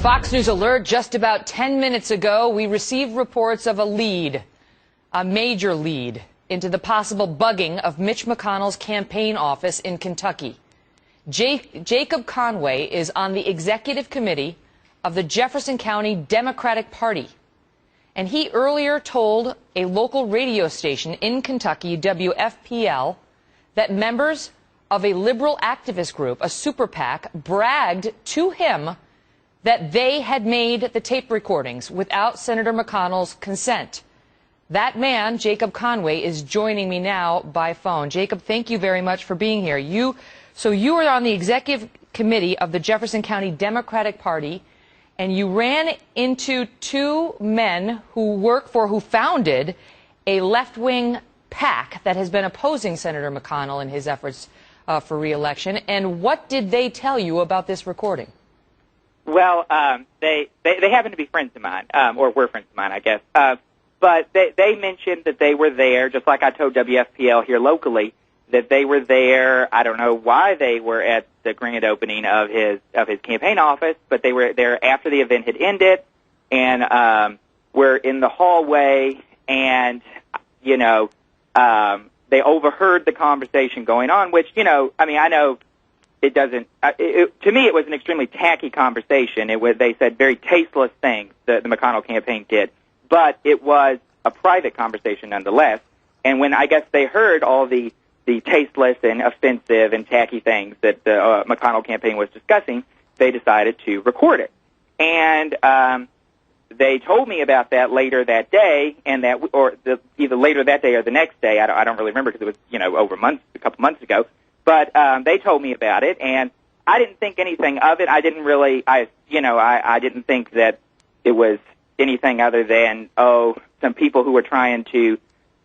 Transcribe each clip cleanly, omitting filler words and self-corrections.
Fox News alert just about 10 minutes ago, we received reports of a major lead, into the possible bugging of Mitch McConnell's campaign office in Kentucky. Jacob Conway is on the executive committee of the Jefferson County Democratic Party. And he earlier told a local radio station in Kentucky, WFPL, that members of a liberal activist group, a super PAC, bragged to him that they had made the tape recordings without Senator McConnell's consent. That man, Jacob Conway, is joining me now by phone. Jacob, thank you very much for being here. So you are on the executive committee of the Jefferson County Democratic Party, and you ran into two men who founded a left-wing PAC that has been opposing Senator McConnell in his efforts for re-election. And what did they tell you about this recording? Well, they happen to be friends of mine, or were friends of mine, I guess. But they mentioned that they were there, just like I told WFPL here locally, that they were there. I don't know why they were at the grand opening of his campaign office, but they were there after the event had ended, and were in the hallway, and they overheard the conversation going on. Which I know it doesn't. To me, it was an extremely tacky conversation. They said very tasteless things that the McConnell campaign did. But it was a private conversation nonetheless. And when I guess they heard all the tasteless and offensive and tacky things that the McConnell campaign was discussing, they decided to record it. And they told me about that later that day, and either later that day or the next day. I don't really remember because it was a couple months ago. But they told me about it, and I didn't think anything of it. I didn't think that it was anything other than some people who are trying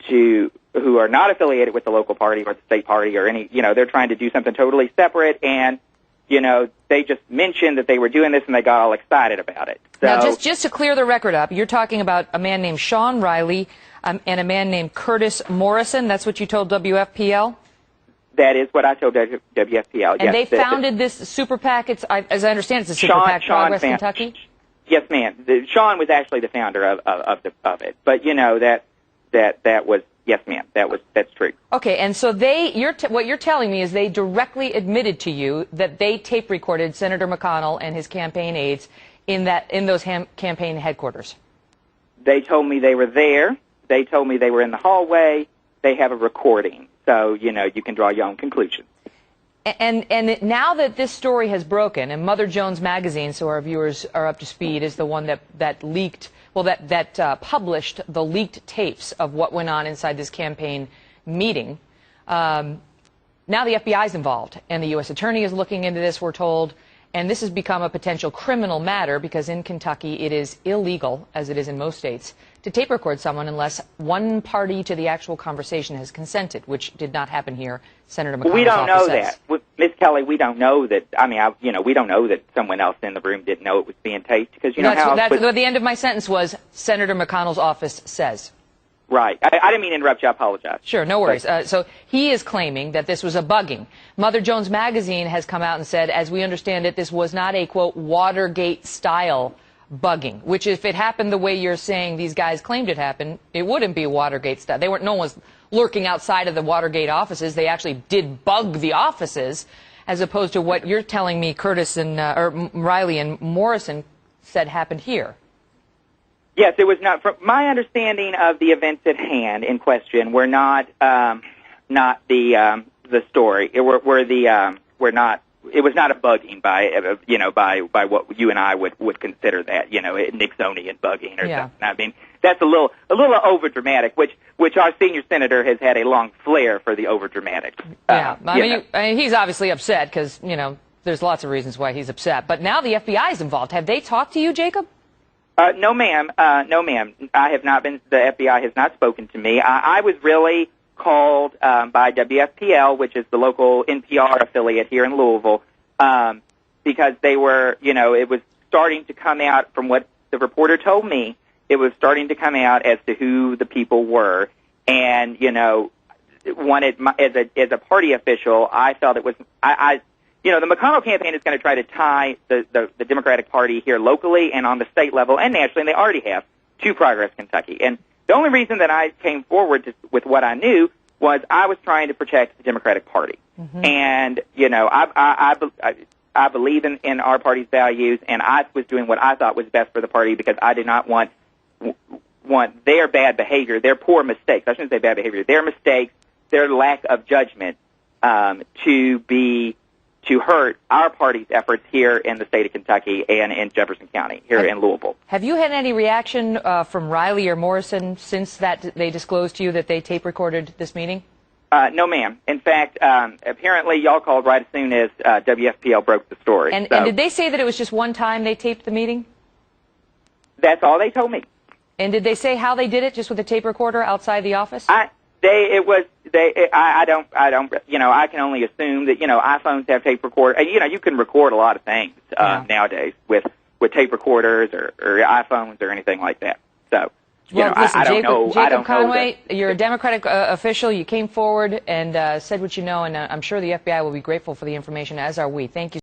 who are not affiliated with the local party or the state party or they're trying to do something totally separate, and they just mentioned that they were doing this and they got all excited about it. So, now, just to clear the record up, you're talking about a man named Sean Riley and a man named Curtis Morrison. That's what you told WFPL? That is what I told WFPL. And they founded this super PAC. As I understand, it's a super PAC, Progress Kentucky. Yes, ma'am. Sean was actually the founder of it, but that was, yes, ma'am. That's true. Okay, and so what you're telling me is they directly admitted to you that they tape recorded Senator McConnell and his campaign aides in those campaign headquarters. They told me they were there. They told me they were in the hallway. They have a recording, so you can draw your own conclusions. And now that this story has broken, and Mother Jones Magazine, so our viewers are up to speed, is the one that leaked, that published the leaked tapes of what went on inside this campaign meeting. Now the FBI is involved, and the U.S. Attorney is looking into this, we're told, and this has become a potential criminal matter because in Kentucky it is illegal, as it is in most states, to tape record someone unless one party to the actual conversation has consented, which did not happen here. Senator McConnell's we don't know says. that, Ms. Kelly. We don't know that. We don't know that someone else in the room didn't know it was being taped because that's what the end of my sentence was. Senator McConnell's office says. Right. I didn't mean to interrupt you. I apologize. Sure, no worries. So he is claiming that this was a bugging. Mother Jones Magazine has come out and said, as we understand it, this was not a, quote, Watergate-style bugging, which if it happened the way you're saying these guys claimed it happened, it wouldn't be Watergate-style. No one was lurking outside of the Watergate offices. They actually did bug the offices, as opposed to what you're telling me Curtis and Riley and Morrison said happened here. Yes, it was not. From my understanding of the events at hand in question, were not the story. It was not a bugging by what you and I would consider that Nixonian bugging or something. I mean, that's a little over dramatic, which our senior senator has had a long flair for the over dramatic. Yeah, I mean, he's obviously upset because there's lots of reasons why he's upset. But now the FBI is involved. Have they talked to you, Jacob? No, ma'am. No, ma'am. I have not been. The FBI has not spoken to me. I was really called by WFPL, which is the local NPR affiliate here in Louisville, because they were, it was starting to come out from what the reporter told me. It was starting to come out as to who the people were, and wanted as a party official. I felt it was you know, the McConnell campaign is going to try to tie the Democratic Party here locally and on the state level and nationally, and they already have, to Progress Kentucky. And the only reason that I came forward with what I knew was I was trying to protect the Democratic Party. Mm-hmm. And, you know, I believe in our party's values, and I was doing what I thought was best for the party because I did not want their bad behavior, their poor mistakes. I shouldn't say bad behavior, their mistakes, their lack of judgment to hurt our party's efforts here in the state of Kentucky and in Jefferson County, here in Louisville. Have you had any reaction from Riley or Morrison since that they disclosed to you that they tape recorded this meeting? No, ma'am. In fact, apparently y'all called right as soon as WFPL broke the story. And did they say that it was just one time they taped the meeting? That's all they told me. And did they say how they did it, just with a tape recorder outside the office? I don't, you know, I can only assume that, you know, iPhones have tape recorder, and, you know, you can record a lot of things nowadays with tape recorders or iPhones or anything like that. So, you know, listen, I don't know. Jacob Conway, you're a Democratic official. You came forward and said what you know, and I'm sure the FBI will be grateful for the information, as are we. Thank you.